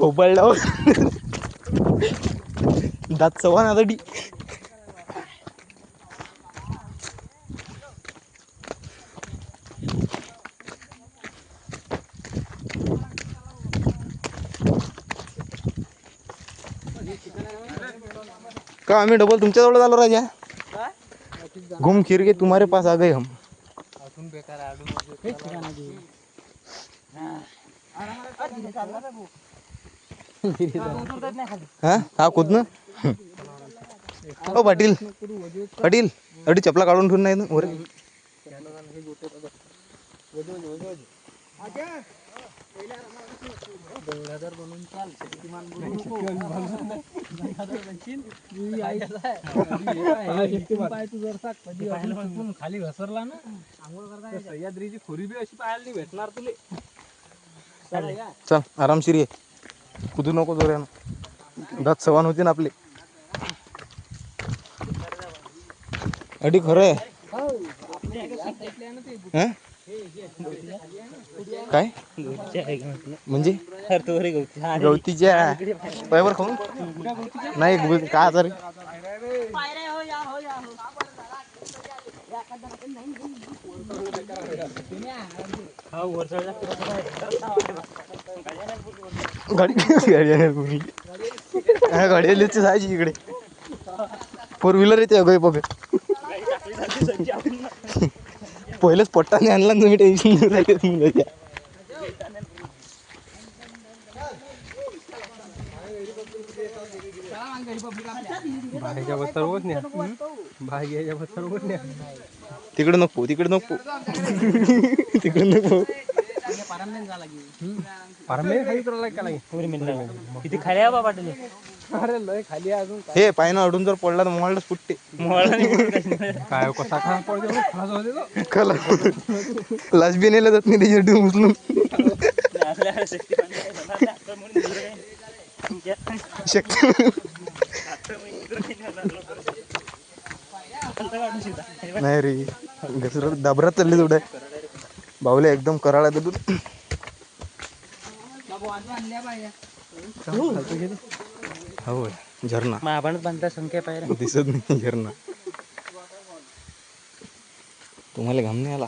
होबळला दात सव्वा ना दडी. का आम्ही डबल तुमच्या जवळ झालो राजा. घूम फिर के तुम्हारे पास आ गए हम. हा खुद ना. हो पाटील पाटील अडी चपला काढून ठेवून नाही ना वर. खाली घसरला ना सह्याद्रीची खोरी बी अशी पाहायला नाही भेटणार तुले. चल आरामशीर ये. कुदू नको जोऱ्यानं. दात सवान होते ना आपले. अडी खरं आहे. काय म्हणजे गवतीच्या पायावर खाऊन नाही काय आता रे. गाडी आलीची जायची इकडे. फोर व्हीलर येते अगय बघ. पहिलेच पट्टाने आणला तुम्ही टेन्शन नाही. तिकडे नको तिकडे नको तिकडे नको. किती खाली आहे बाबा पाटील. अरे लय खाली आहे अजून. हे पायनं अडून जर पडला तर मोहळाच फुटते. काय कसा खा पडतो खला लाच बी नेला जात नाही त्याच्या उचलून. नाही रे घसर दाबरात चालले थोडं. बाहुल्या एकदम कराळ आहे तू. हो झरणा महाभारत बांधता संख्या पाहिजे दिसत नाही. झरणा तुम्हाला घाम नाही आला.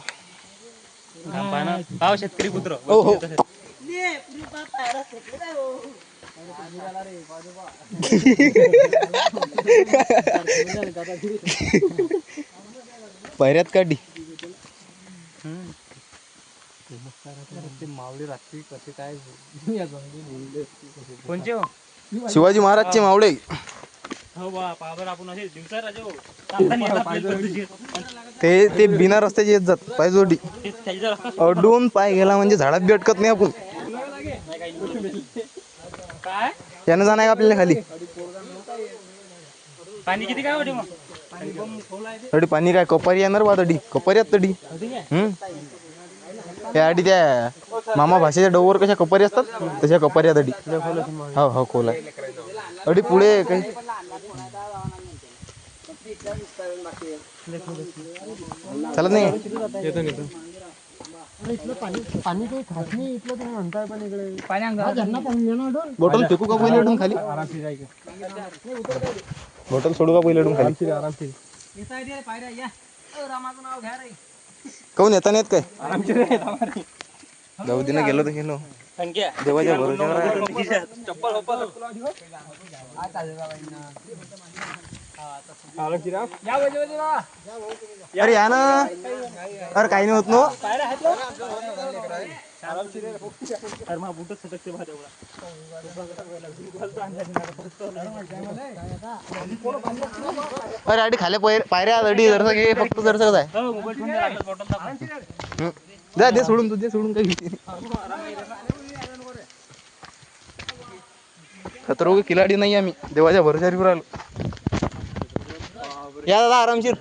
पाव शेतकरी पुत्र. हो हो पायऱ्यात काढली. मावळे रात्री कसे काय कोणचे हो. शिवाजी महाराजचे मावळे. ते बिना रस्त्याचे येत जात पायजोडी. अडून पाय गेला म्हणजे झाडात बी अटकत नाही आपण. काय यानं जाणार का आपल्याला खाली. पाणी किती काय होते मग. अडी पाणी काय कपारी येणार बा. तडी कपारी आहेत तडी. त्या आधी त्या मामा भाषेच्या डोवर कशा कपारी असतात तशा कपारी आहेत अडी. हो हो खोल आहे अडी. पुढे काही चालत नाही. पाणी काही खास नाही इथलं तुम्ही म्हणताय. पण इकडे बॉटल फेकू का पहिले अडून खाली. बॉटल सोडू का पहिले अडून खाली. आरामशीर काऊन येता नाहीत काय. गवतीनं गेलो तर गेलो. देवाच्या भरोश्यावर. अरे या ना. अरे काही नाही होत नो. अरे आधी खाल्या पायऱ्या अडी जरसा घे फक्त जरसा आहे. जा दे सोडून. तू दे सोडून काही घेते. खतरोगी खिलाडी नाही आम्ही. देवाच्या भरोश्यावर आलो. या दादा आरामशीर.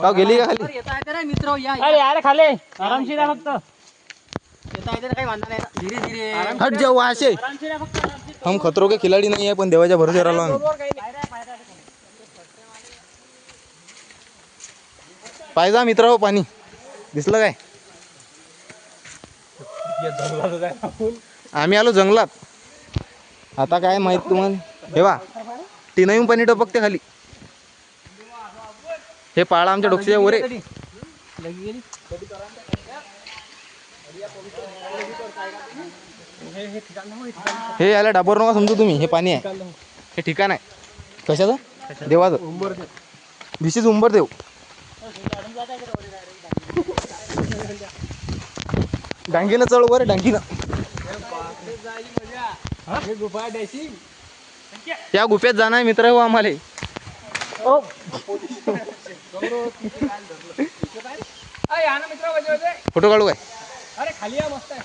गाव गेली का खाली. मित्र अरे खाले आरामशीर आहे फक्त. धीरे धीरे हट जाऊ असे. हम खतरो के खिलाडी नाही आहे पण देवाच्या भरोश्यावर आलो आम्ही. पाहिजा मित्र हो पाणी दिसलं काय. आम्ही आलो जंगलात. आता काय माहित तुम्हाला. हे वा तीनही पाणी टपकते खाली. हे पाळा आमच्या डोक्याच्या वर आहे. हे याला डाबर नका समजू तुम्ही. हे पाणी आहे. हे ठिकाण आहे. कशाचं? देवाचं. दिस इज उंबरदेव. डांगीनं चढ वर डांगीनं. त्या गुफेत जाणार मित्र हो आम्हाला. फोटो काढू काय? अरे खाली या मस्त आहे.